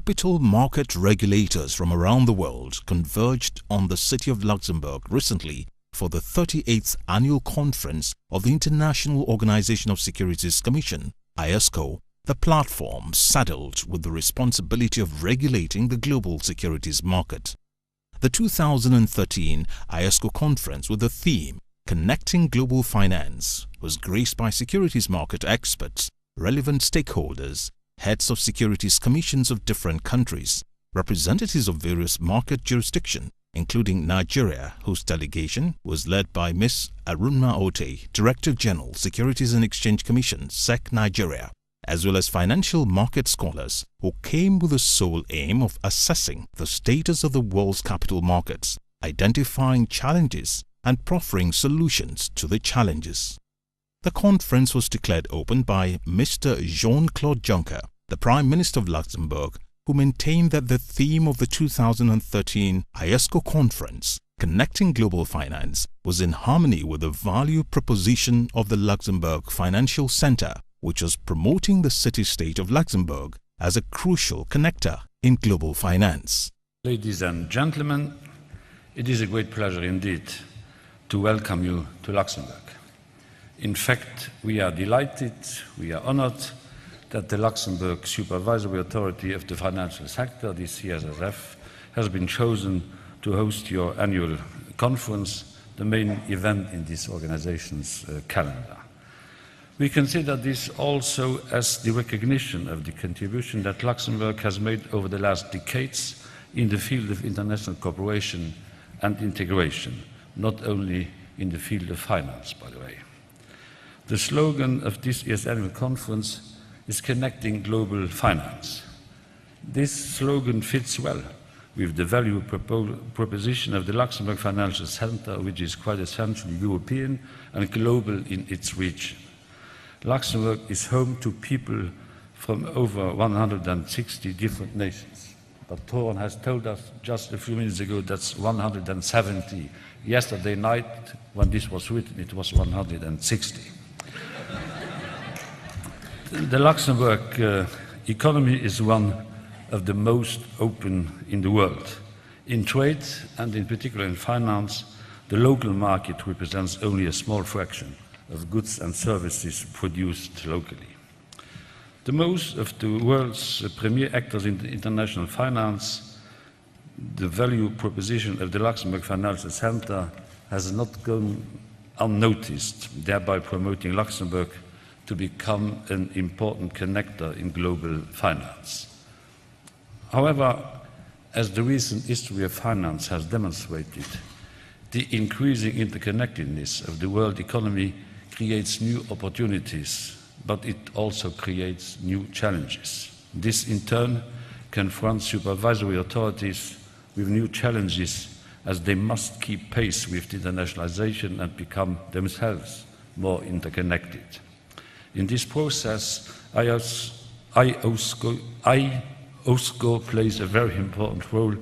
capital market regulators from around the world converged on the city of Luxembourg recently for the 38th Annual Conference of the International Organization of Securities Commission, iosco, the platform saddled with the responsibility of regulating the global securities market. The 2013 iosco conference with the theme Connecting Global Finance was graced by securities market experts, relevant stakeholders, heads of securities commissions of different countries, representatives of various market jurisdictions, including Nigeria, whose delegation was led by Ms. Arunma Ote, Director General, Securities and Exchange Commission, SEC Nigeria, as well as financial market scholars who came with the sole aim of assessing the status of the world's capital markets, identifying challenges and proffering solutions to the challenges. The conference was declared open by Mr. Jean-Claude Juncker, the Prime Minister of Luxembourg, who maintained that the theme of the 2013 iosco conference, Connecting Global Finance, was in harmony with the value proposition of the Luxembourg Financial Center, which was promoting the city-state of Luxembourg as a crucial connector in global finance. Ladies and gentlemen, it is a great pleasure indeed to welcome you to Luxembourg. In fact, we are delighted, we are honored that the Luxembourg Supervisory Authority of the Financial Sector, the CSSF, has been chosen to host your annual conference, the main event in this organization's calendar. We consider this also as the recognition of the contribution that Luxembourg has made over the last decades in the field of international cooperation and integration, not only in the field of finance, by the way. The slogan of this year's annual conference is Connecting Global Finance. This slogan fits well with the value proposition of the Luxembourg Financial Center, which is quite essentially European and global in its reach. Luxembourg is home to people from over 160 different nations. But Toron has told us just a few minutes ago that's 170. Yesterday night, when this was written, it was 160. The Luxembourg economy is one of the most open in the world. In trade, and in particular in finance, the local market represents only a small fraction of goods and services produced locally. The most of the world's premier actors in international finance, the value proposition of the Luxembourg Financial Center has not gone unnoticed, thereby promoting Luxembourg to become an important connector in global finance. However, as the recent history of finance has demonstrated, the increasing interconnectedness of the world economy creates new opportunities, but it also creates new challenges. This, in turn, confronts supervisory authorities with new challenges as they must keep pace with internationalization and become themselves more interconnected. In this process, iosco plays a very important role,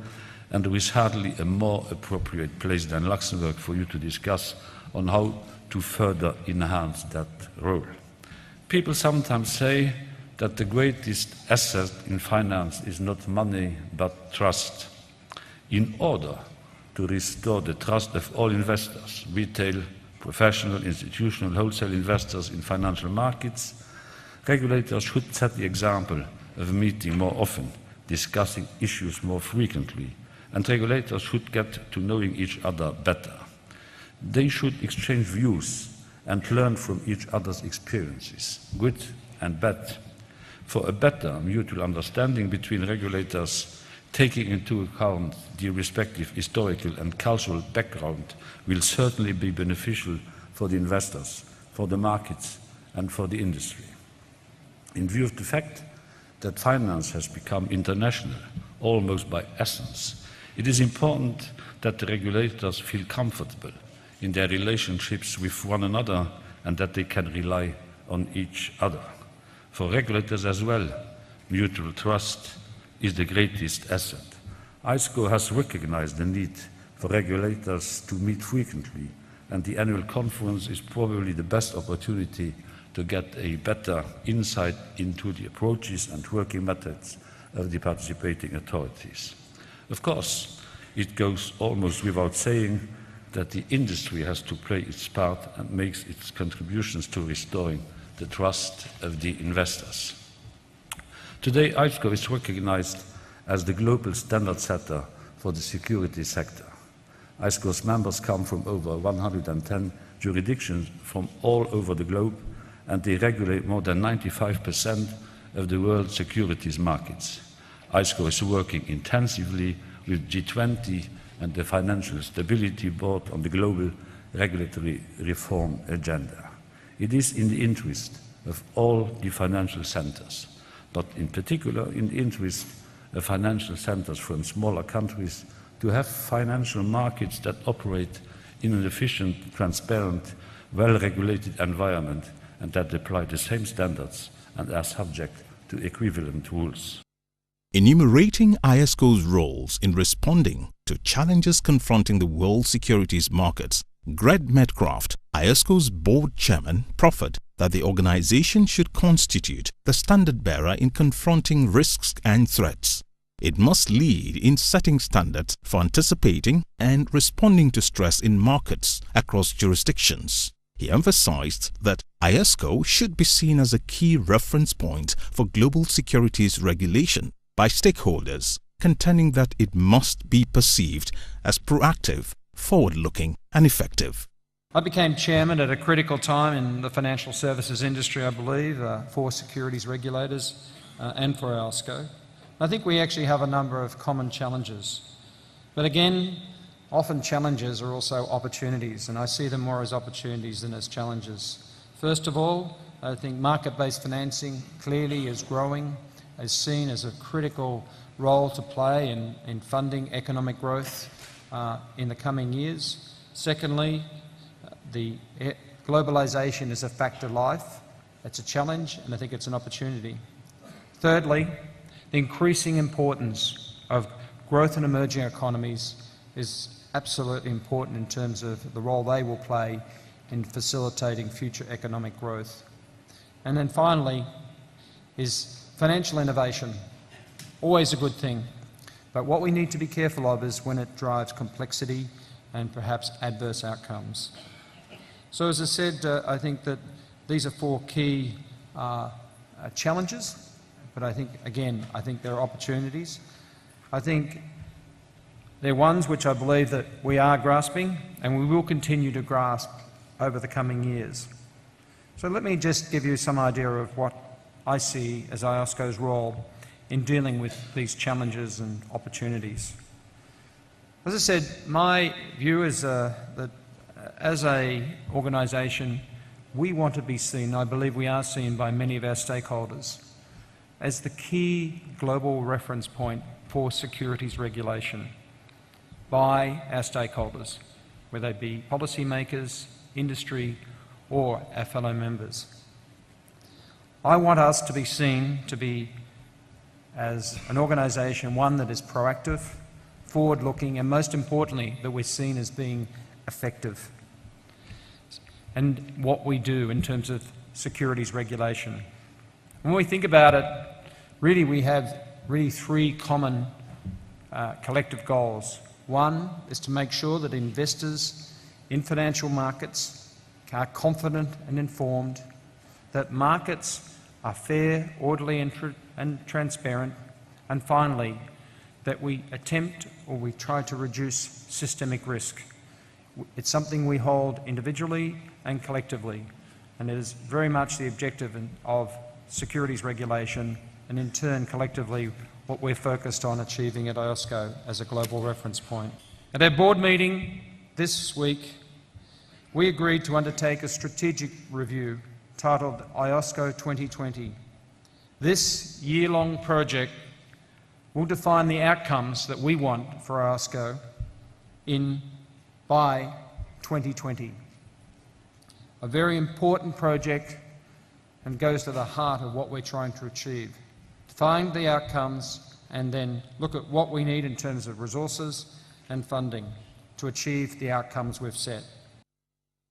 and there is hardly a more appropriate place than Luxembourg for you to discuss on how to further enhance that role. People sometimes say that the greatest asset in finance is not money but trust. In order to restore the trust of all investors, retail, professional, institutional, wholesale investors in financial markets, regulators should set the example of meeting more often, discussing issues more frequently, and regulators should get to knowing each other better. They should exchange views and learn from each other's experiences, good and bad, for a better mutual understanding between regulators, taking into account the respective historical and cultural background, will certainly be beneficial for the investors, for the markets, and for the industry. In view of the fact that finance has become international, almost by essence, it is important that the regulators feel comfortable in their relationships with one another and that they can rely on each other. For regulators as well, mutual trust is the greatest asset. iosco has recognized the need for regulators to meet frequently, and the annual conference is probably the best opportunity to get a better insight into the approaches and working methods of the participating authorities. Of course, it goes almost without saying that the industry has to play its part and makes its contributions to restoring the trust of the investors. Today, iosco is recognized as the global standard setter for the security sector. iosco's members come from over 110 jurisdictions from all over the globe, and they regulate more than 95% of the world's securities markets. iosco is working intensively with G20 and the Financial Stability Board on the global regulatory reform agenda. It is in the interest of all the financial centers, but in particular in the interest of financial centers from smaller countries, to have financial markets that operate in an efficient, transparent, well-regulated environment and that apply the same standards and are subject to equivalent rules. Enumerating iosco's roles in responding to challenges confronting the world securities markets, Greg Metcalfe, iosco's board chairman, proffered that the organization should constitute the standard-bearer in confronting risks and threats. It must lead in setting standards for anticipating and responding to stress in markets across jurisdictions. He emphasized that iosco should be seen as a key reference point for global securities regulation by stakeholders, contending that it must be perceived as proactive, forward-looking and effective. I became chairman at a critical time in the financial services industry, I believe, for securities regulators and for iosco. I think we actually have a number of common challenges. But again, often challenges are also opportunities, and I see them more as opportunities than as challenges. First of all, I think market-based financing clearly is growing, is seen as a critical role to play in funding economic growth in the coming years. Secondly, the globalisation is a fact of life. It's a challenge, and I think it's an opportunity. Thirdly, the increasing importance of growth in emerging economies is absolutely important in terms of the role they will play in facilitating future economic growth. And then finally is financial innovation. Always a good thing, but what we need to be careful of is when it drives complexity and perhaps adverse outcomes. So as I said, I think that these are four key challenges, but I think, again, I think there are opportunities. I think they're ones which I believe that we are grasping and we will continue to grasp over the coming years. So let me just give you some idea of what I see as iosco's role in dealing with these challenges and opportunities. As I said, my view is that as an organisation, we want to be seen, I believe we are seen by many of our stakeholders, as the key global reference point for securities regulation by our stakeholders, whether they be policymakers, industry, or our fellow members. I want us to be seen to be, as an organisation, one that is proactive, forward-looking, and most importantly, that we're seen as being effective and what we do in terms of securities regulation. When we think about it, really we have three common collective goals. One is to make sure that investors in financial markets are confident and informed, that markets are fair, orderly and transparent, and finally, that we attempt or we try to reduce systemic risk. It's something we hold individually and collectively, and it is very much the objective of securities regulation and in turn collectively what we're focused on achieving at iosco as a global reference point. At our board meeting this week, we agreed to undertake a strategic review titled iosco 2020. This year-long project will define the outcomes that we want for iosco by 2020. A very important project and goes to the heart of what we're trying to achieve. Find the outcomes and then look at what we need in terms of resources and funding to achieve the outcomes we've set.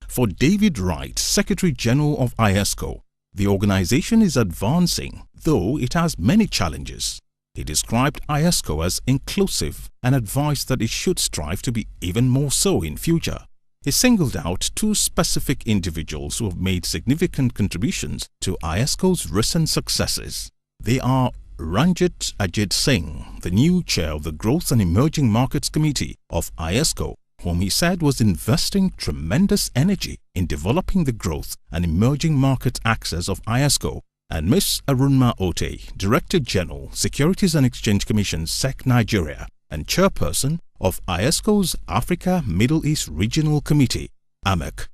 For David Wright, Secretary General of iosco, the organization is advancing, though it has many challenges. He described iosco as inclusive and advised that it should strive to be even more so in future. He singled out two specific individuals who have made significant contributions to iosco's recent successes. They are Ranjit Ajit Singh, the new chair of the Growth and Emerging Markets Committee of iosco, whom he said was investing tremendous energy in developing the growth and emerging market access of iosco, and Ms. Arunma Ote, Director General, Securities and Exchange Commission SEC Nigeria, and Chairperson of iosco's Africa Middle East Regional Committee, AMEC.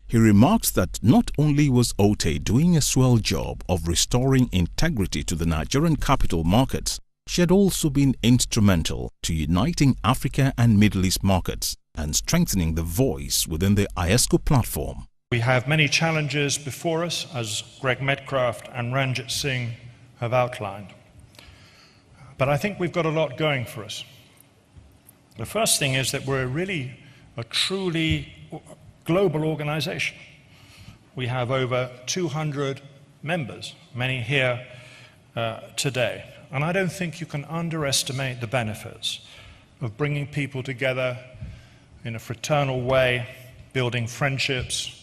He remarked that not only was Ote doing a swell job of restoring integrity to the Nigerian capital markets, she had also been instrumental to uniting Africa and Middle East markets and strengthening the voice within the iosco platform. We have many challenges before us, as Greg Medcraft and Ranjit Singh have outlined. But I think we've got a lot going for us. The first thing is that we're really a truly global organization. We have over 200 members, many here today. And I don't think you can underestimate the benefits of bringing people together in a fraternal way, building friendships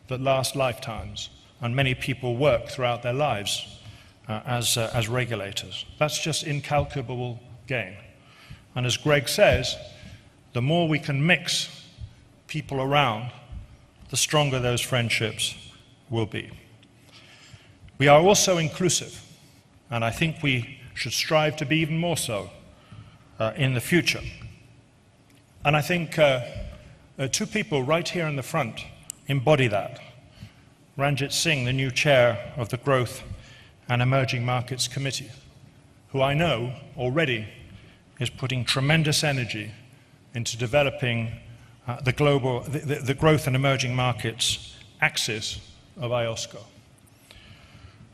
that last lifetimes, and many people work throughout their lives as regulators. That's just incalculable gain. And as Greg says, the more we can mix people around, the stronger those friendships will be. We are also inclusive, and I think we should strive to be even more so in the future. And I think two people right here in the front embody that. Ranjit Singh, the new chair of the Growth and Emerging Markets Committee, who I know already is putting tremendous energy into developing the growth and emerging markets axis of iosco.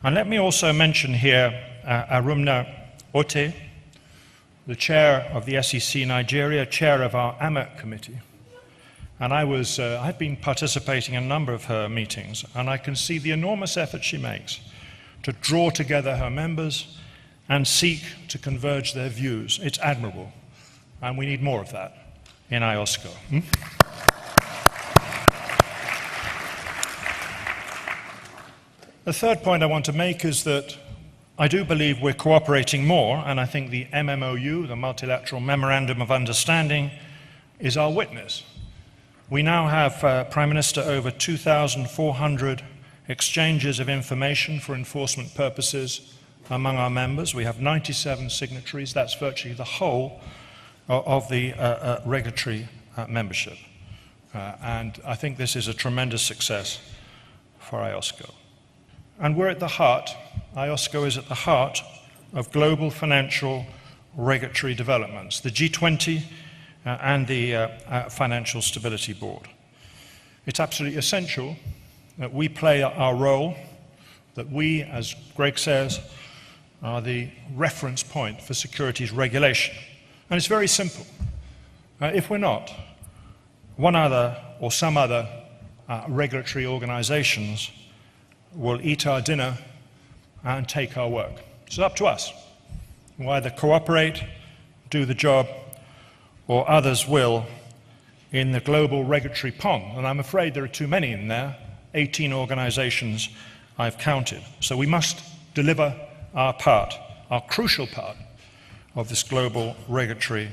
And let me also mention here Arunma Ote, the chair of the SEC Nigeria, chair of our AMEC committee. And I've been participating in a number of her meetings, and I can see the enormous effort she makes to draw together her members and seek to converge their views. It's admirable, and we need more of that in iosco. The third point I want to make is that I do believe we're cooperating more, and I think the MMOU, the Multilateral Memorandum of Understanding, is our witness. We now have, Prime Minister, over 2,400 exchanges of information for enforcement purposes among our members. We have 97 signatories. That's virtually the whole of the regulatory membership. And I think this is a tremendous success for iosco. And we're at the heart, iosco is at the heart of global financial regulatory developments, the G20 and the Financial Stability Board. It's absolutely essential that we play our role, that we, as Greg says, are the reference point for securities regulation. And it's very simple. If we're not, one other or some other regulatory organizations will eat our dinner and take our work. It's up to us. We'll either cooperate, do the job, or others will in the global regulatory pond. And I'm afraid there are too many in there, 18 organizations I've counted. So we must deliver our part, our crucial part of this global regulatory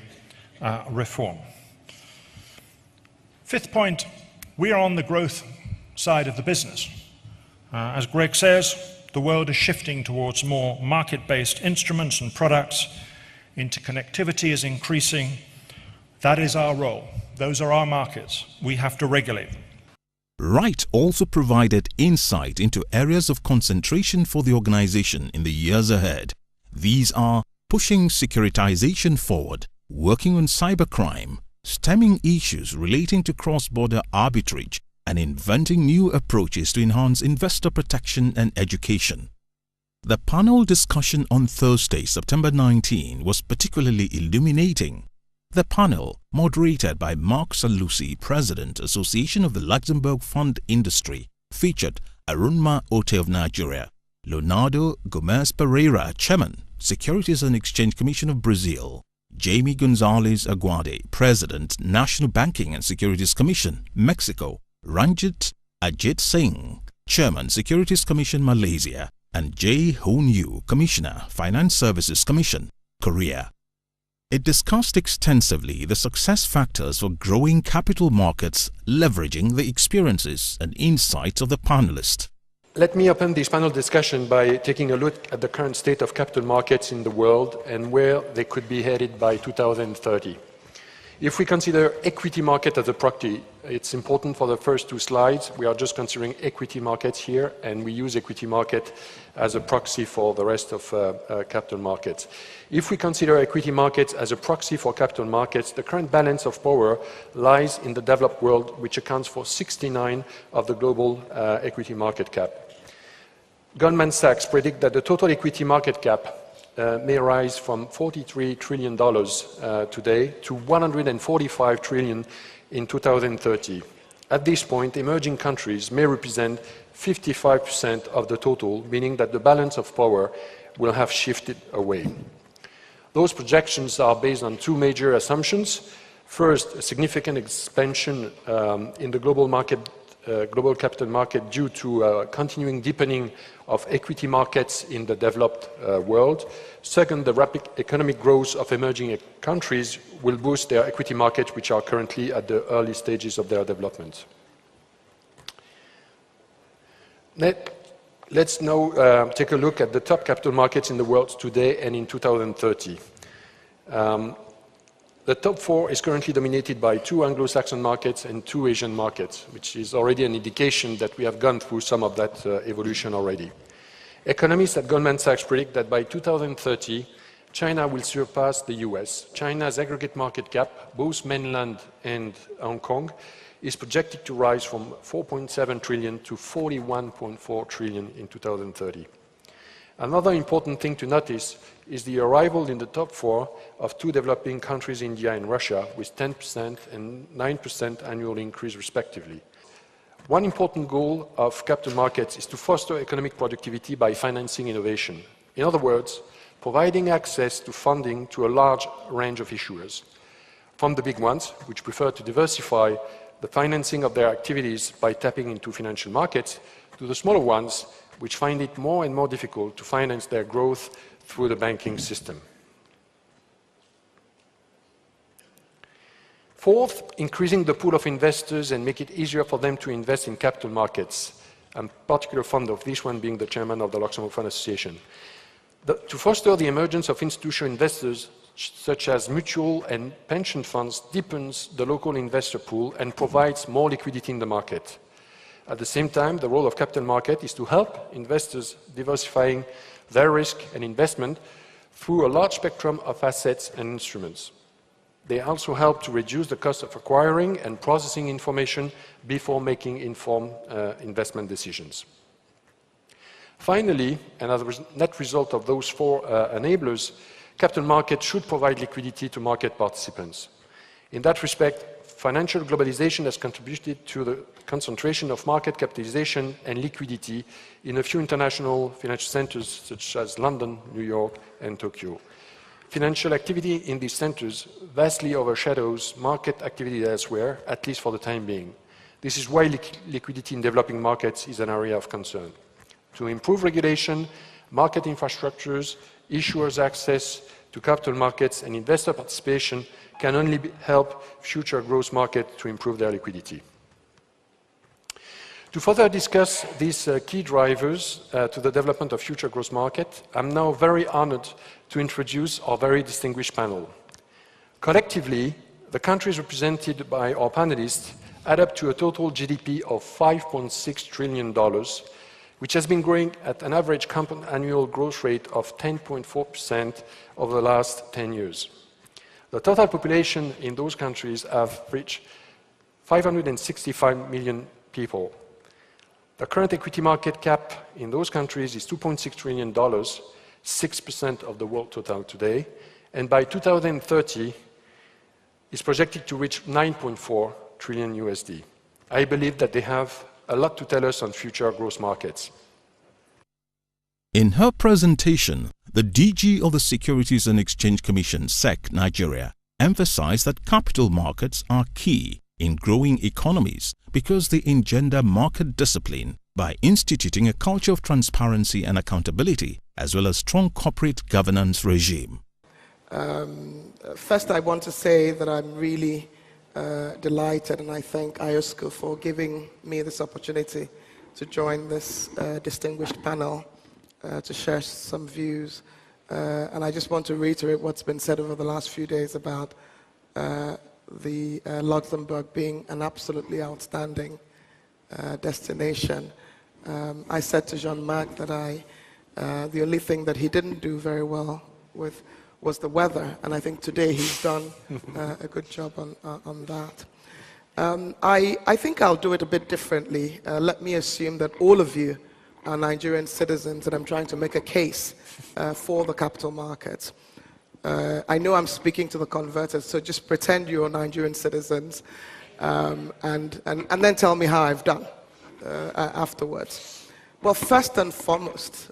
reform. Fifth point, we are on the growth side of the business. As Greg says, the world is shifting towards more market-based instruments and products. Interconnectivity is increasing. That is our role. Those are our markets. We have to regulate them. Wright also provided insight into areas of concentration for the organization in the years ahead. These are pushing securitization forward, working on cybercrime, stemming issues relating to cross-border arbitrage, and inventing new approaches to enhance investor protection and education. The panel discussion on Thursday, September 19, was particularly illuminating. The panel, moderated by Mark Salusi, President, Association of the Luxembourg Fund Industry, featured Arunma Ote of Nigeria, Leonardo Gomes Pereira, Chairman, Securities and Exchange Commission of Brazil; Jaime Gonzalez Aguade, President, National Banking and Securities Commission, Mexico; Ranjit Ajit Singh, Chairman, Securities Commission, Malaysia; and Jae Hoon Yu, Commissioner, Finance Services Commission, Korea. It discussed extensively the success factors for growing capital markets, leveraging the experiences and insights of the panelists. Let me open this panel discussion by taking a look at the current state of capital markets in the world and where they could be headed by 2030. If we consider equity market as a proxy, it's important for the first two slides. We are just considering equity markets here, and we use equity market as a proxy for the rest of capital markets. If we consider equity markets as a proxy for capital markets, the current balance of power lies in the developed world, which accounts for 69% of the global equity market cap. Goldman Sachs predict that the total equity market cap may rise from $43 trillion today to $145 trillion in 2030. At this point, emerging countries may represent 55% of the total, meaning that the balance of power will have shifted away. Those projections are based on two major assumptions. First, a significant expansion in the global capital market due to continuing deepening of equity markets in the developed world. Second, the rapid economic growth of emerging countries will boost their equity markets, which are currently at the early stages of their development. Let's now take a look at the top capital markets in the world today and in 2030. The top four is currently dominated by two Anglo-Saxon markets and two Asian markets, which is already an indication that we have gone through some of that evolution already. Economists at Goldman Sachs predict that by 2030, China will surpass the US. China's aggregate market cap, both mainland and Hong Kong, is projected to rise from 4.7 trillion to 41.4 trillion in 2030. Another important thing to notice is the arrival in the top four of two developing countries, India and Russia, with 10% and 9% annual increase respectively. One important goal of capital markets is to foster economic productivity by financing innovation. In other words, providing access to funding to a large range of issuers. From the big ones, which prefer to diversify the financing of their activities by tapping into financial markets, to the smaller ones, which find it more and more difficult to finance their growth through the banking system. Fourth, increasing the pool of investors and make it easier for them to invest in capital markets. I'm particularly fond of this one, being the chairman of the Luxembourg Fund Association. To foster the emergence of institutional investors, such as mutual and pension funds, deepens the local investor pool and provides more liquidity in the market. At the same time, the role of capital market is to help investors diversifying their risk and investment through a large spectrum of assets and instruments. They also help to reduce the cost of acquiring and processing information before making informed investment decisions. Finally, and as a net result of those four enablers, capital markets should provide liquidity to market participants. In that respect, financial globalization has contributed to the concentration of market capitalization and liquidity in a few international financial centers such as London, New York, and Tokyo. Financial activity in these centers vastly overshadows market activity elsewhere, at least for the time being. This is why liquidity in developing markets is an area of concern. To improve regulation, market infrastructures, issuers' access to capital markets, and investor participation can only help future growth markets to improve their liquidity. To further discuss these key drivers to the development of future growth market, I'm now very honored to introduce our very distinguished panel. Collectively, the countries represented by our panelists add up to a total GDP of $5.6 trillion, which has been growing at an average compound annual growth rate of 10.4% over the last 10 years. The total population in those countries have reached 565 million people. The current equity market cap in those countries is $2.6 trillion, 6% of the world total today, and by 2030 is projected to reach 9.4 trillion USD. I believe that they have a lot to tell us on future growth markets. In her presentation, the DG of the Securities and Exchange Commission, SEC, Nigeria, emphasized that capital markets are key in growing economies because they engender market discipline by instituting a culture of transparency and accountability, as well as strong corporate governance regime. First, I want to say that I'm really delighted, and I thank iosco for giving me this opportunity to join this distinguished panel to share some views. And I just want to reiterate what's been said over the last few days about the Luxembourg being an absolutely outstanding destination. I said to Jean-Marc that the only thing that he didn't do very well with was the weather, and I think today he's done a good job on that. I think I'll do it a bit differently. Let me assume that all of you are Nigerian citizens, and I'm trying to make a case for the capital markets. I know I'm speaking to the converters, so just pretend you're Nigerian citizens, and then tell me how I've done afterwards. Well, first and foremost,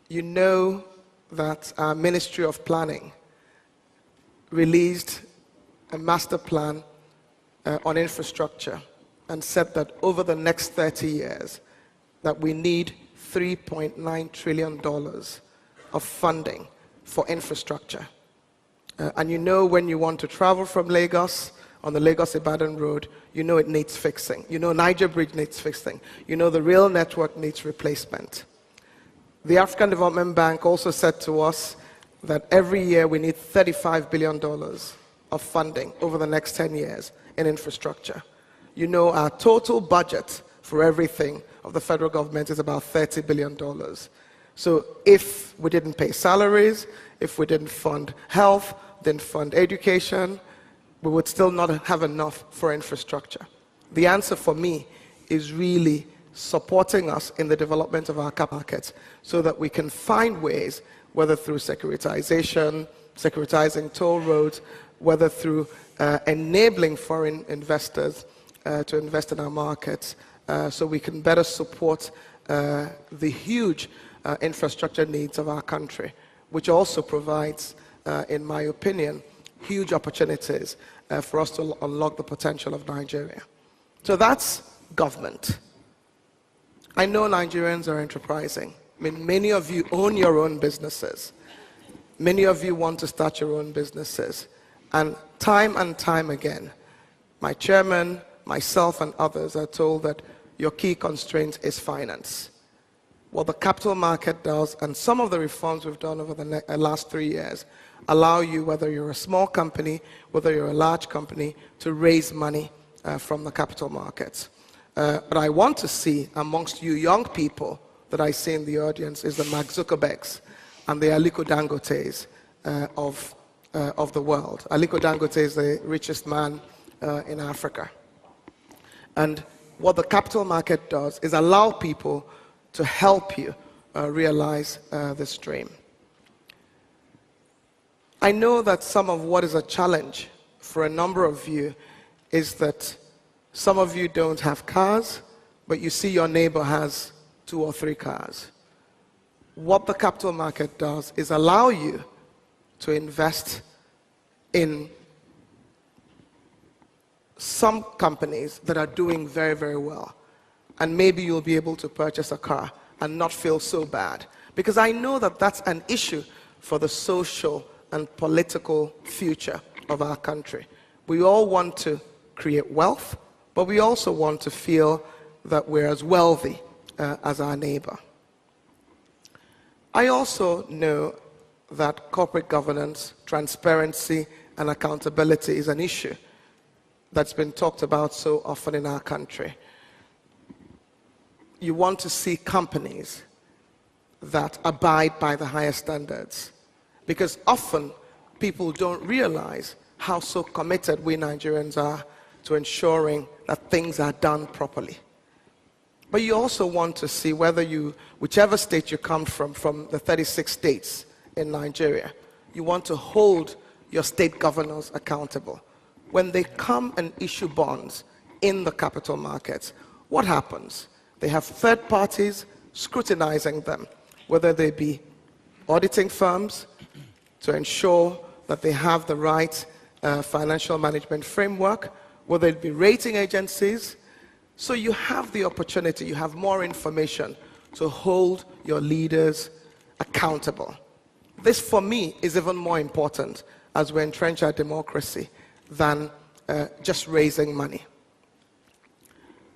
you know that our Ministry of Planning released a master plan on infrastructure and said that over the next 30 years that we need $3.9 trillion of funding for infrastructure. And you know when you want to travel from Lagos on the Lagos-Ibadan road, you know it needs fixing. You know Niger Bridge needs fixing. You know the rail network needs replacement. The African Development Bank also said to us that every year we need $35 billion of funding over the next 10 years in infrastructure. You know our total budget for everything of the federal government is about $30 billion. So if we didn't pay salaries, if we didn't fund health, didn't fund education, we would still not have enough for infrastructure. The answer for me is really supporting us in the development of our capital markets so that we can find ways, whether through securitization, securitizing toll roads, whether through enabling foreign investors to invest in our markets, so we can better support the huge infrastructure needs of our country, which also provides, in my opinion, huge opportunities for us to unlock the potential of Nigeria. So that's government. I know Nigerians are enterprising. I mean, many of you own your own businesses. Many of you want to start your own businesses. And time again, my chairman, myself, and others are told that your key constraint is finance. What the capital market does, and some of the reforms we've done over the last 3 years, allow you, whether you're a small company, whether you're a large company, to raise money from the capital markets. But I want to see amongst you young people that I see in the audience is the Mark Zuckerbergs and the Aliko Dangotes of the world. Aliko Dangote is the richest man in Africa. And what the capital market does is allow people to help you realize this dream. I know that some of what is a challenge for a number of you is that some of you don't have cars, but you see your neighbor has 2 or 3 cars. What the capital market does is allow you to invest in some companies that are doing very, very well. And maybe you'll be able to purchase a car and not feel so bad. Because I know that that's an issue for the social and political future of our country. We all want to create wealth, but we also want to feel that we're as wealthy as our neighbor. I also know that corporate governance, transparency, and accountability is an issue that's been talked about so often in our country. You want to see companies that abide by the highest standards, because often people don't realize how so committed we Nigerians are to ensuring that things are done properly. But you also want to see whether whichever state you come from the 36 states in Nigeria, you want to hold your state governors accountable. When they come and issue bonds in the capital markets, what happens? They have third parties scrutinizing them. whether they be auditing firms to ensure that they have the right financial management framework, whether it be rating agencies. So you have the opportunity, you have more information to hold your leaders accountable. This, for me, is even more important as we entrench our democracy than just raising money.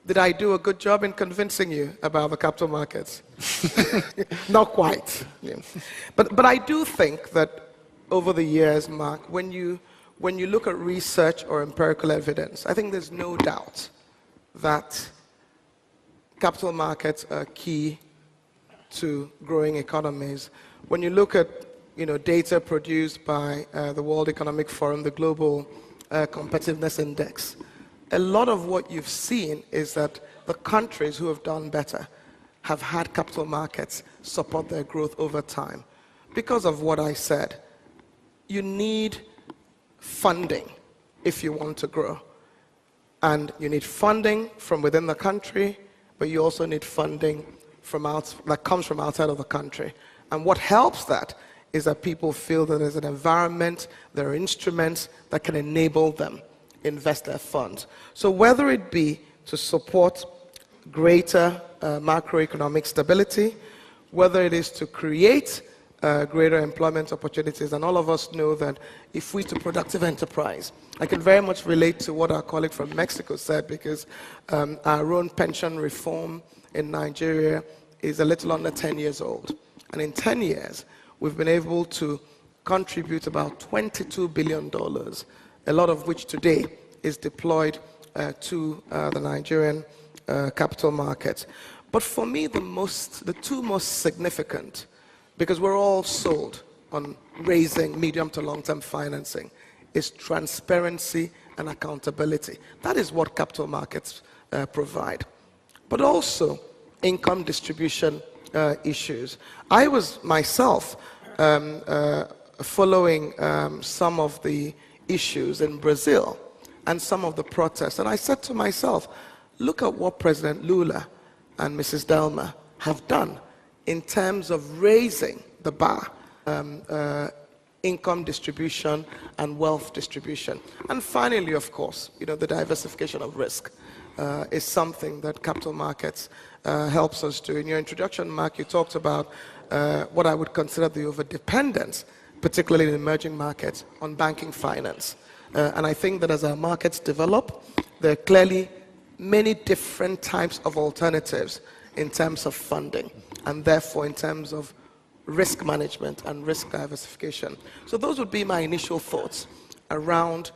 Did I do a good job in convincing you about the capital markets? Not quite. Yeah. But I do think that over the years, Mark, when you look at research or empirical evidence, I think there's no doubt that capital markets are key to growing economies. When you look at data produced by the World Economic Forum, the Global Competitiveness Index, a lot of what you've seen is that the countries who have done better have had capital markets support their growth over time. Because of what I said, you need funding if you want to grow. And you need funding from within the country, but you also need funding that comes from outside of the country. And what helps that is that people feel that there's an environment, there are instruments that can enable them invest their funds. So whether it be to support greater macroeconomic stability, whether it is to create greater employment opportunities, and all of us know that if we to productive enterprise, I can very much relate to what our colleague from Mexico said, because our own pension reform in Nigeria is a little under 10 years old. And in 10 years, we've been able to contribute about $22 billion, a lot of which today is deployed to the Nigerian capital markets. But for me, the two most significant, because we're all sold on raising medium to long-term financing, is transparency and accountability. That is what capital markets provide. But also income distribution issues. I was myself following some of the issues in Brazil and some of the protests, and I said to myself, look at what President Lula and Mrs. Delma have done in terms of raising the bar, income distribution and wealth distribution. And finally, of course, the diversification of risk is something that capital markets helps us do. In your introduction, Mark, you talked about what I would consider the overdependence, particularly in emerging markets, on banking finance. And I think that as our markets develop, there are clearly many different types of alternatives in terms of funding, and therefore in terms of risk management and risk diversification. So those would be my initial thoughts around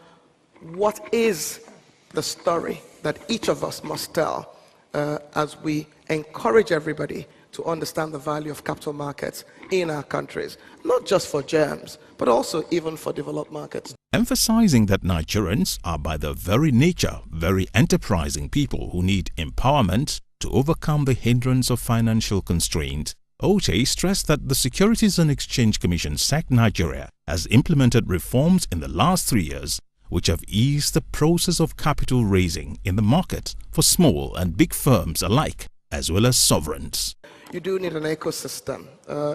what is the story that each of us must tell as we encourage everybody to understand the value of capital markets in our countries, not just for GEMS, but also even for developed markets. Emphasizing that Nigerians are by their very nature very enterprising people who need empowerment to overcome the hindrance of financial constraint, Oche stressed that the Securities and Exchange Commission (SEC) Nigeria has implemented reforms in the last 3 years which have eased the process of capital raising in the market for small and big firms alike, as well as sovereigns. You do need an ecosystem.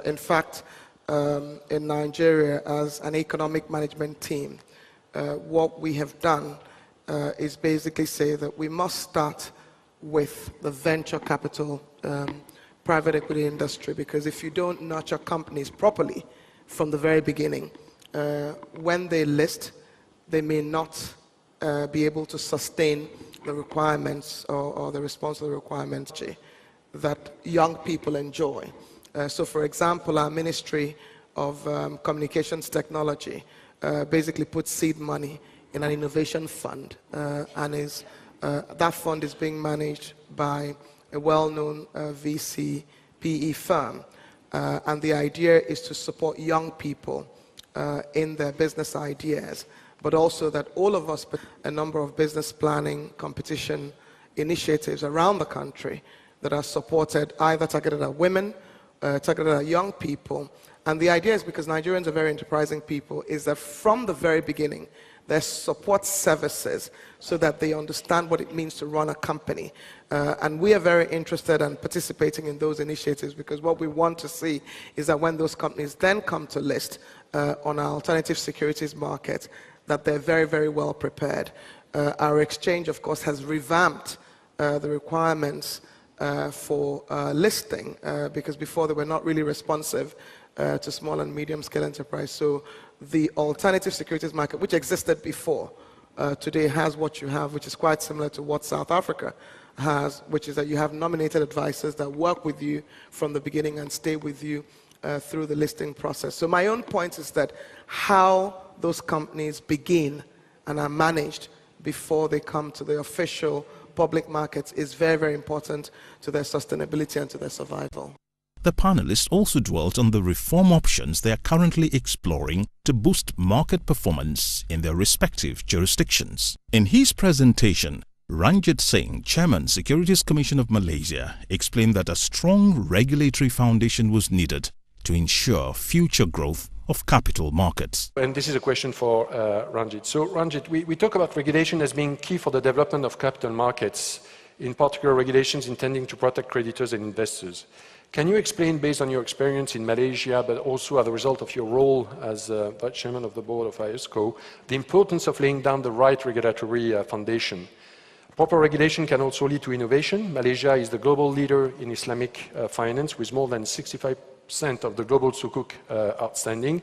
In fact, in Nigeria, as an economic management team, what we have done is basically say that we must start with the venture capital private equity industry, because if you don't nurture companies properly from the very beginning, when they list, they may not be able to sustain the requirements or the response to the requirements that young people enjoy. So for example, our Ministry of Communications Technology basically puts seed money in an innovation fund, and that fund is being managed by a well-known VC PE firm. And the idea is to support young people in their business ideas, but also that all of us, a number of business planning competition initiatives around the country that are supported, either targeted at women, targeted at young people. And the idea is, because Nigerians are very enterprising people, is that from the very beginning, their support services, so that they understand what it means to run a company. And we are very interested in participating in those initiatives, because what we want to see is that when those companies then come to list on our alternative securities market, that they're very, very well prepared. Our exchange, of course, has revamped the requirements for listing, because before they were not really responsive to small and medium scale enterprise. So the alternative securities market, which existed before, today has what you have, which is quite similar to what South Africa has, which is that you have nominated advisors that work with you from the beginning and stay with you through the listing process. So my own point is that how those companies begin and are managed before they come to the official public markets is very, very important to their sustainability and to their survival. The panelists also dwelt on the reform options they are currently exploring to boost market performance in their respective jurisdictions. In his presentation, Ranjit Singh, Chairman, Securities Commission of Malaysia, explained that a strong regulatory foundation was needed to ensure future growth of capital markets. And this is a question for Ranjit. So Ranjit, we talk about regulation as being key for the development of capital markets, in particular regulations intending to protect creditors and investors. Can you explain, based on your experience in Malaysia, but also as a result of your role as Vice Chairman of the Board of iosco, the importance of laying down the right regulatory foundation? Proper regulation can also lead to innovation. Malaysia is the global leader in Islamic finance, with more than 65% of the global sukuk outstanding.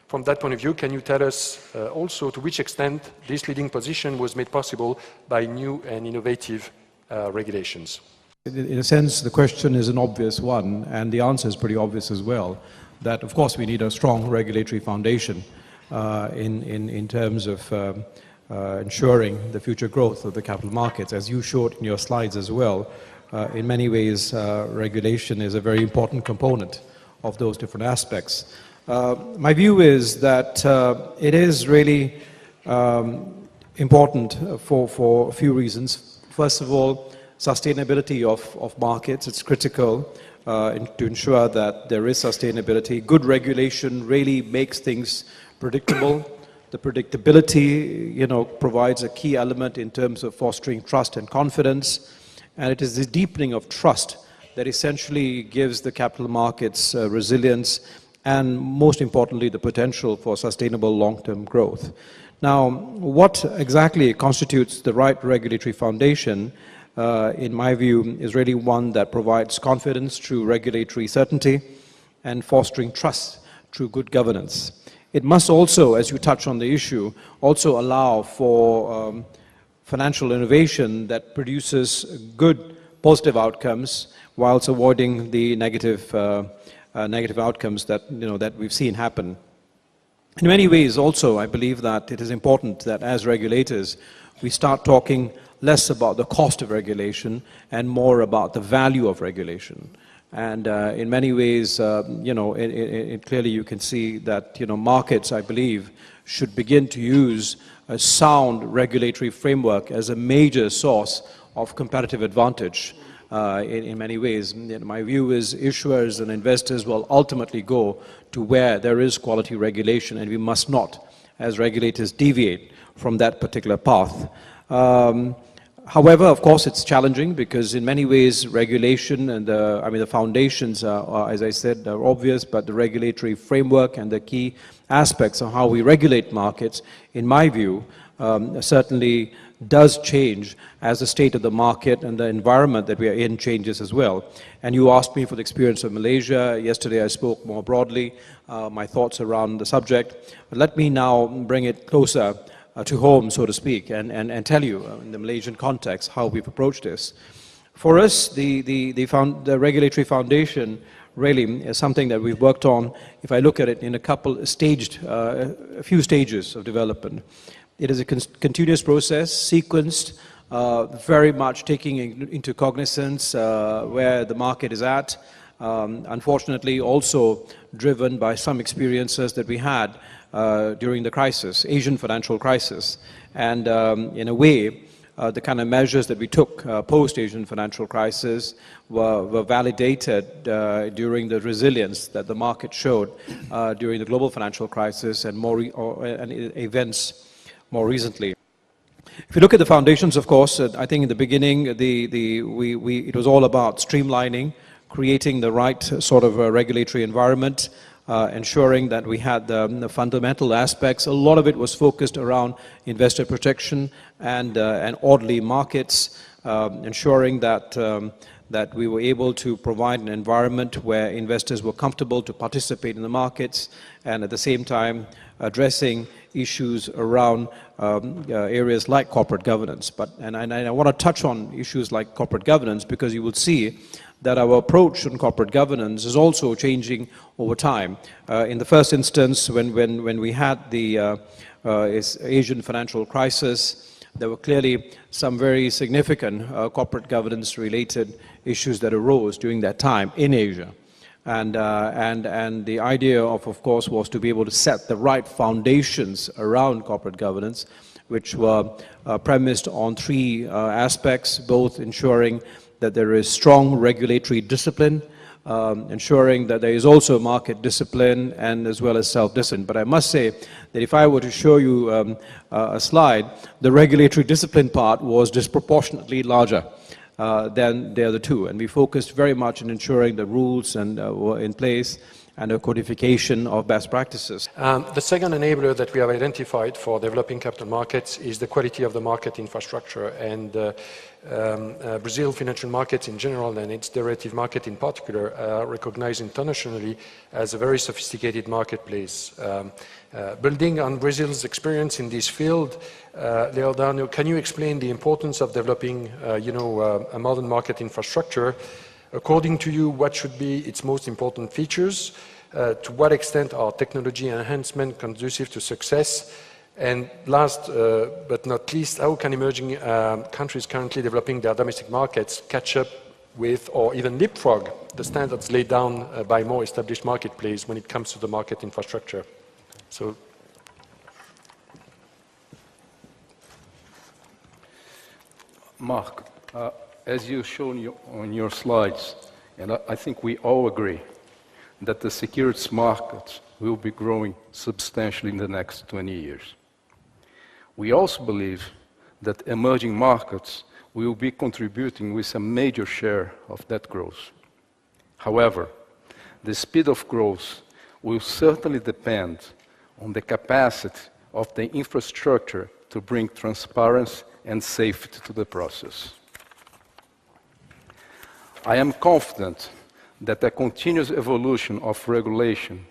From that point of view, can you tell us also to which extent this leading position was made possible by new and innovative regulations? In a sense, the question is an obvious one, and the answer is pretty obvious as well, that of course we need a strong regulatory foundation in terms of ensuring the future growth of the capital markets. As you showed in your slides as well, in many ways regulation is a very important component of those different aspects. My view is that it is really important for a few reasons. First of all, sustainability of markets. It's critical to ensure that there is sustainability. Good regulation really makes things predictable. The predictability, provides a key element in terms of fostering trust and confidence. And it is the deepening of trust that essentially gives the capital markets resilience and, most importantly, the potential for sustainable long-term growth. Now, what exactly constitutes the right regulatory foundation, in my view, is really one that provides confidence through regulatory certainty and fostering trust through good governance. It must also, as you touch on the issue, also allow for financial innovation that produces good positive outcomes whilst avoiding the negative outcomes that, that we've seen happen. In many ways also, I believe that it is important that as regulators, we start talking less about the cost of regulation and more about the value of regulation. And in many ways, clearly you can see that, markets, I believe, should begin to use a sound regulatory framework as a major source of competitive advantage in many ways. My view is issuers and investors will ultimately go to where there is quality regulation, and we must not, as regulators, deviate from that particular path. However, of course, it's challenging because in many ways regulation and the foundations are, as I said, are obvious, but the regulatory framework and the key aspects of how we regulate markets, in my view, certainly does change as the state of the market and the environment that we are in changes as well. And you asked me for the experience of Malaysia. Yesterday I spoke more broadly, my thoughts around the subject. But let me now bring it closer to home, so to speak, and tell you in the Malaysian context how we've approached this. For us, the regulatory foundation really is something that we've worked on, if I look at it, in a few stages of development. It is a continuous process, sequenced, very much taking into cognizance where the market is at. Unfortunately, also driven by some experiences that we had during the crisis, Asian financial crisis. And in a way, the kind of measures that we took post-Asian financial crisis were validated during the resilience that the market showed during the global financial crisis and events more recently. If you look at the foundations, of course, I think in the beginning, it was all about streamlining, creating the right sort of regulatory environment, ensuring that we had the fundamental aspects. A lot of it was focused around investor protection and orderly markets, ensuring that we were able to provide an environment where investors were comfortable to participate in the markets, and at the same time addressing issues around areas like corporate governance. And I want to touch on issues like corporate governance, because you will see that our approach on corporate governance is also changing over time. In the first instance, when we had the Asian financial crisis, there were clearly some very significant corporate governance related issues that arose during that time in Asia. And the idea of course, was to be able to set the right foundations around corporate governance, which were premised on three aspects, both ensuring that there is strong regulatory discipline, ensuring that there is also market discipline, and as well as self-discipline. But I must say that if I were to show you a slide, the regulatory discipline part was disproportionately larger than the other two. And we focused very much on ensuring the rules were in place and a codification of best practices. The second enabler that we have identified for developing capital markets is the quality of the market infrastructure. And Brazil financial markets in general and its derivative market in particular are recognized internationally as a very sophisticated marketplace. Building on Brazil's experience in this field, Leodano, can you explain the importance of developing a modern market infrastructure? According to you, what should be its most important features? To what extent are technology enhancement conducive to success? And last but not least, how can emerging countries currently developing their domestic markets catch up with or even leapfrog the standards laid down by more established marketplaces when it comes to the market infrastructure? So, Mark, as you've shown on your slides, and I think we all agree that the securities markets will be growing substantially in the next 20 years. We also believe that emerging markets will be contributing with a major share of that growth. However, the speed of growth will certainly depend on the capacity of the infrastructure to bring transparency and safety to the process. I am confident that the continuous evolution of regulation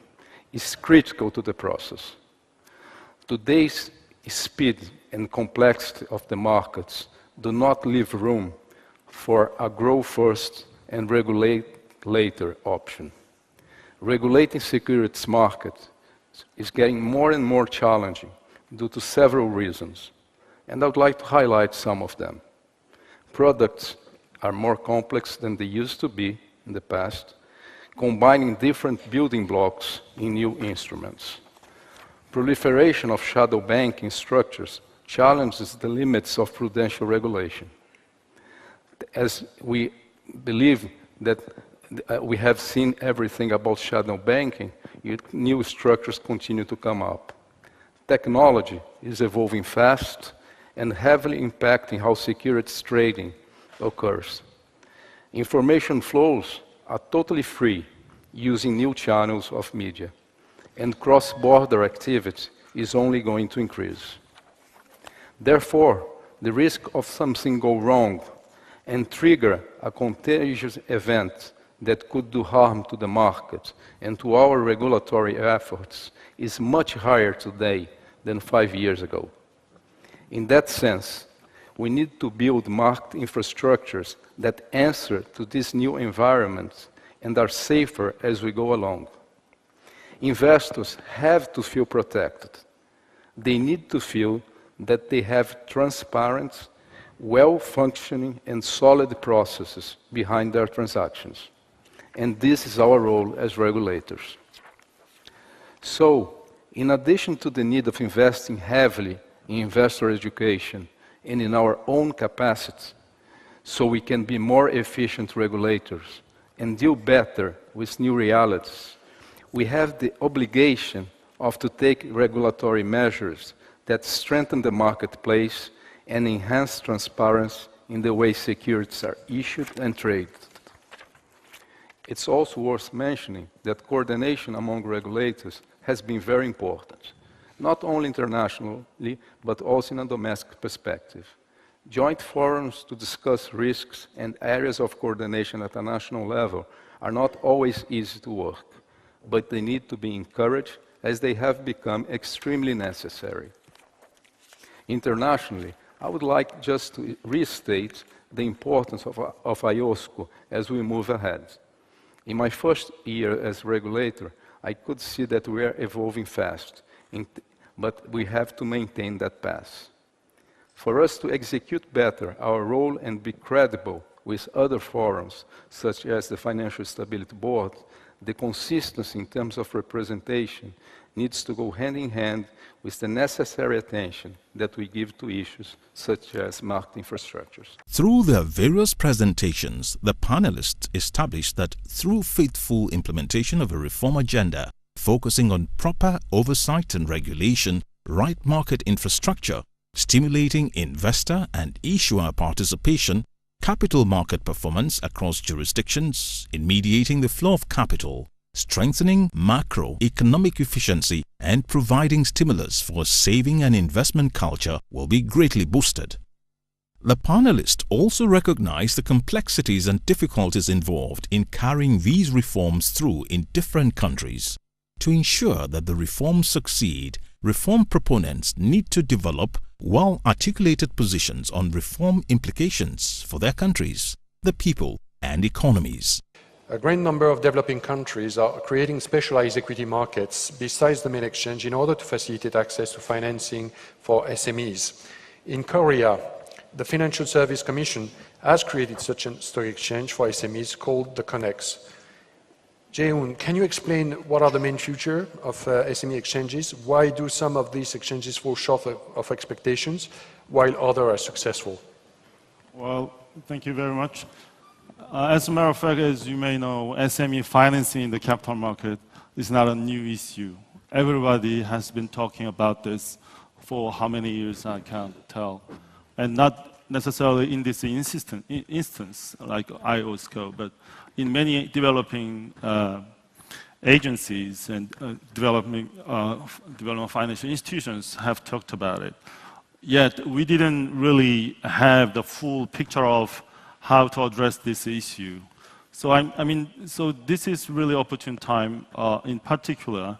is critical to the process. Today's speed and complexity of the markets do not leave room for a grow first and regulate later option. Regulating securities markets is getting more and more challenging due to several reasons, and I would like to highlight some of them. Products are more complex than they used to be in the past, combining different building blocks in new instruments. Proliferation of shadow banking structures challenges the limits of prudential regulation. As we believe that we have seen everything about shadow banking, new structures continue to come up. Technology is evolving fast and heavily impacting how securities trading occurs. Information flows are totally free using new channels of media, and cross-border activity is only going to increase. Therefore, the risk of something go wrong and trigger a contagious event that could do harm to the market and to our regulatory efforts is much higher today than 5 years ago. In that sense, we need to build market infrastructures that answer to this new environment and are safer as we go along. Investors have to feel protected. They need to feel that they have transparent, well-functioning and solid processes behind their transactions. And this is our role as regulators. So, in addition to the need of investing heavily in investor education and in our own capacity, so we can be more efficient regulators and deal better with new realities, we have the obligation of to take regulatory measures that strengthen the marketplace and enhance transparency in the way securities are issued and traded. It's also worth mentioning that coordination among regulators has been very important, not only internationally, but also in a domestic perspective. Joint forums to discuss risks and areas of coordination at a national level are not always easy to work, but they need to be encouraged as they have become extremely necessary. Internationally, I would like just to restate the importance of iosco as we move ahead. In my first year as regulator, I could see that we are evolving fast, but we have to maintain that path. For us to execute better our role and be credible with other forums, such as the Financial Stability Board, the consistency in terms of representation needs to go hand in hand with the necessary attention that we give to issues such as market infrastructures. Through their various presentations, the panelists established that through faithful implementation of a reform agenda focusing on proper oversight and regulation, right market infrastructure, stimulating investor and issuer participation, capital market performance across jurisdictions in mediating the flow of capital, strengthening macroeconomic efficiency, and providing stimulus for a saving and investment culture will be greatly boosted. The panelists also recognized the complexities and difficulties involved in carrying these reforms through in different countries. To ensure that the reforms succeed, reform proponents need to develop well-articulated positions on reform implications for their countries, the people, and economies. A great number of developing countries are creating specialized equity markets besides the main exchange in order to facilitate access to financing for SMEs. In Korea, the Financial Service Commission has created such a stock exchange for SMEs called the CONEX. Jae-hoon, can you explain what are the main features of SME exchanges? Why do some of these exchanges fall short of expectations while others are successful? Well, thank you very much. As a matter of fact, as you may know, SME financing in the capital market is not a new issue. Everybody has been talking about this for how many years, I can't tell. And not necessarily in this instance, like iosco, but in many developing agencies and development financial institutions have talked about it. Yet, we didn't really have the full picture of how to address this issue. So, so this is really opportune time. In particular,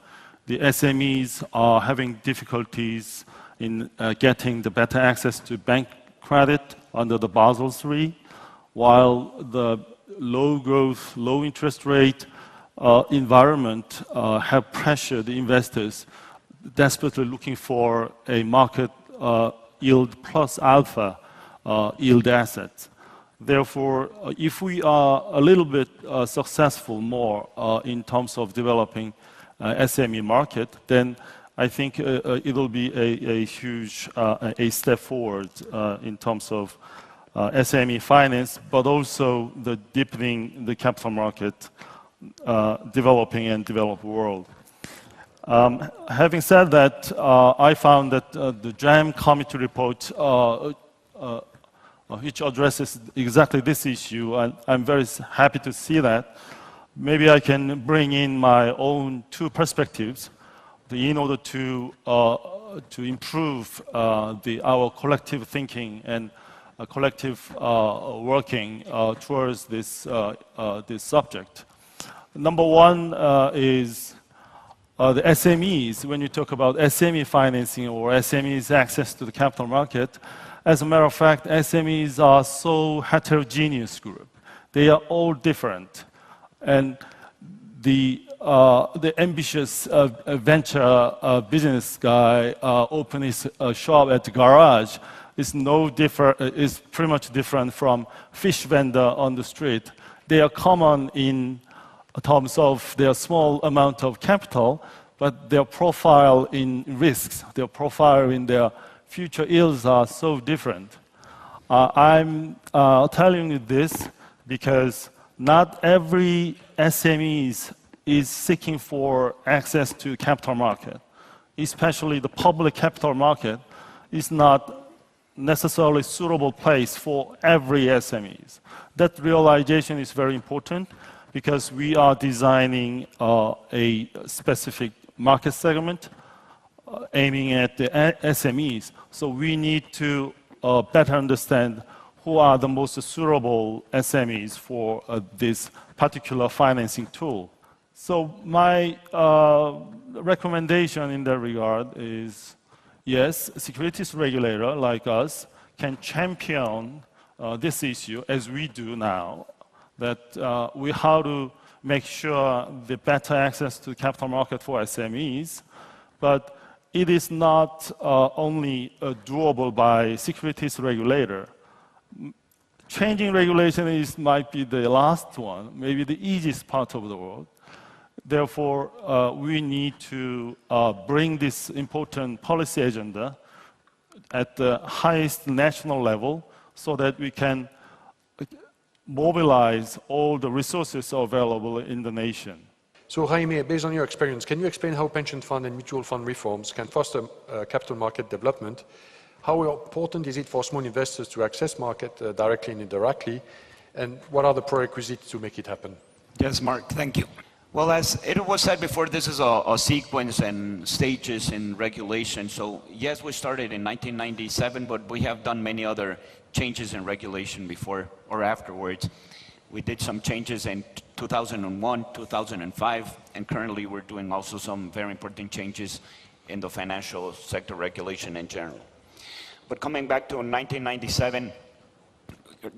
the SMEs are having difficulties in getting the better access to bank credit under the Basel III, while the low growth, low interest rate environment have pressured the investors desperately looking for a market yield plus alpha yield assets. Therefore, if we are a little bit successful more in terms of developing SME market, then I think it will be a huge step forward in terms of SME finance, but also the deepening the capital market, developing and developed world. Having said that, I found that the JAM committee report, which addresses exactly this issue, and I'm very happy to see that. Maybe I can bring in my own two perspectives in order to improve our collective thinking and collective working towards this subject. Number one is the SMEs. When you talk about SME financing or SMEs access to the capital market, as a matter of fact, SMEs are so heterogeneous group. They are all different, and the ambitious venture business guy open his shop at the garage is is pretty much different from fish vendor on the street. They are common in terms of their small amount of capital, but their profile in risks, their profile in their future yields are so different. I'm telling you this because not every SMEs is seeking for access to capital market. especially the public capital market, is not necessarily suitable place for every SMEs. That realization is very important because we are designing a specific market segment aiming at the SMEs. So we need to better understand who are the most suitable SMEs for this particular financing tool. So my recommendation in that regard is, yes, securities regulator like us can champion this issue as we do now, that we how to make sure the better access to capital market for SMEs, but it is not only doable by securities regulator. Changing regulation might be the last one, maybe the easiest part of the world. Therefore, we need to bring this important policy agenda at the highest national level so that we can mobilize all the resources available in the nation. So Jaime, based on your experience, can you explain how pension fund and mutual fund reforms can foster capital market development? How important is it for small investors to access market directly and indirectly? And what are the prerequisites to make it happen? Yes, Mark, thank you. Well, as it was said before, this is a sequence and stages in regulation. So yes, we started in 1997, but we have done many other changes in regulation before or afterwards. We did some changes in 2001, 2005, and currently we're doing also some very important changes in the financial sector regulation in general. But coming back to 1997,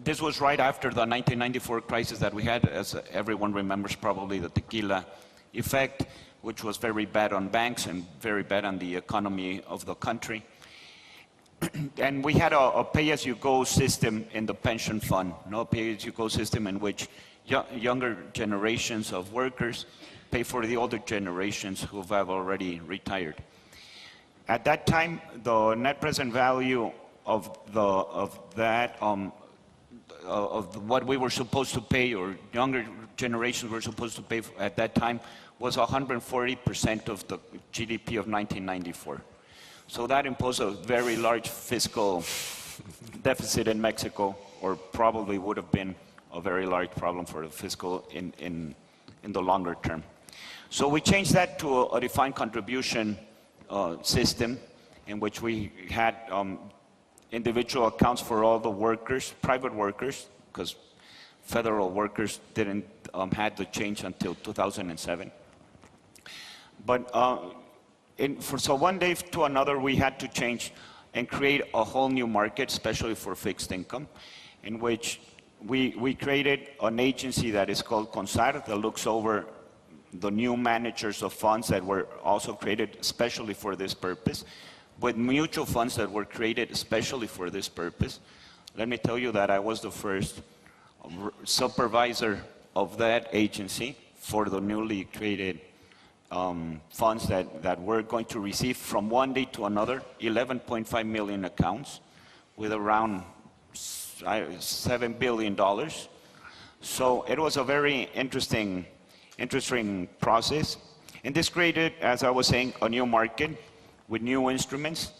this was right after the 1994 crisis that we had, as everyone remembers probably, the tequila effect, which was very bad on banks and very bad on the economy of the country. And we had a pay-as-you-go system in the pension fund, no pay-as-you-go system in which younger generations of workers pay for the older generations who have already retired. At that time, the net present value of what we were supposed to pay, or younger generations were supposed to pay at that time, was 140% of the GDP of 1994. So that imposed a very large fiscal deficit in Mexico, or probably would have been a very large problem for the fiscal in the longer term. So we changed that to a defined contribution system in which we had individual accounts for all the workers, private workers, because federal workers didn't had the change until 2007. But so one day to another, we had to change and create a whole new market, especially for fixed income, in which we created an agency that is called CONSAR, that looks over the new managers of funds that were also created especially for this purpose, with mutual funds that were created especially for this purpose. Let me tell you that I was the first supervisor of that agency for the newly created funds that were going to receive from one day to another 11.5 million accounts with around $7 billion. So it was a very interesting process. And this created, as I was saying, a new market with new instruments,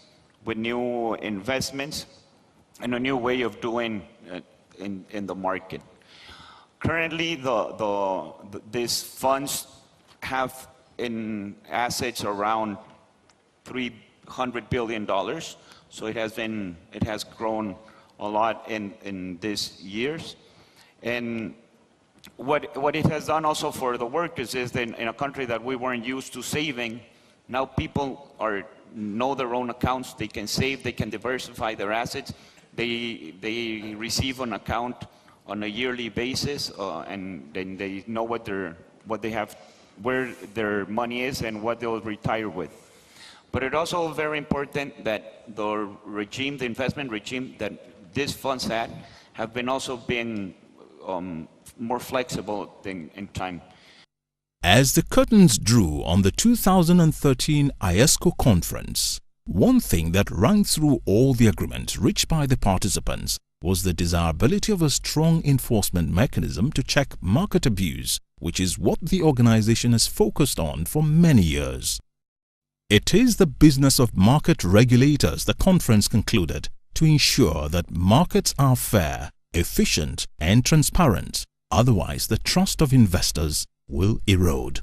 with new investments, and a new way of doing in the market. Currently, these funds have in assets around $300 billion. So it has grown a lot in these years. And what it has done also for the workers is that in a country that we weren't used to saving, now people know their own accounts. They can save, they can diversify their assets. They receive an account on a yearly basis, and then they know what they have, where their money is, and what they'll retire with. But it's also very important that the investment regime that these funds have been also been more flexible in time. As the curtains drew on the 2013 iosco conference, one thing that rang through all the agreements reached by the participants was the desirability of a strong enforcement mechanism to check market abuse, which is what the organization has focused on for many years. It is the business of market regulators, the conference concluded, to ensure that markets are fair, efficient and transparent. Otherwise, the trust of investors will erode.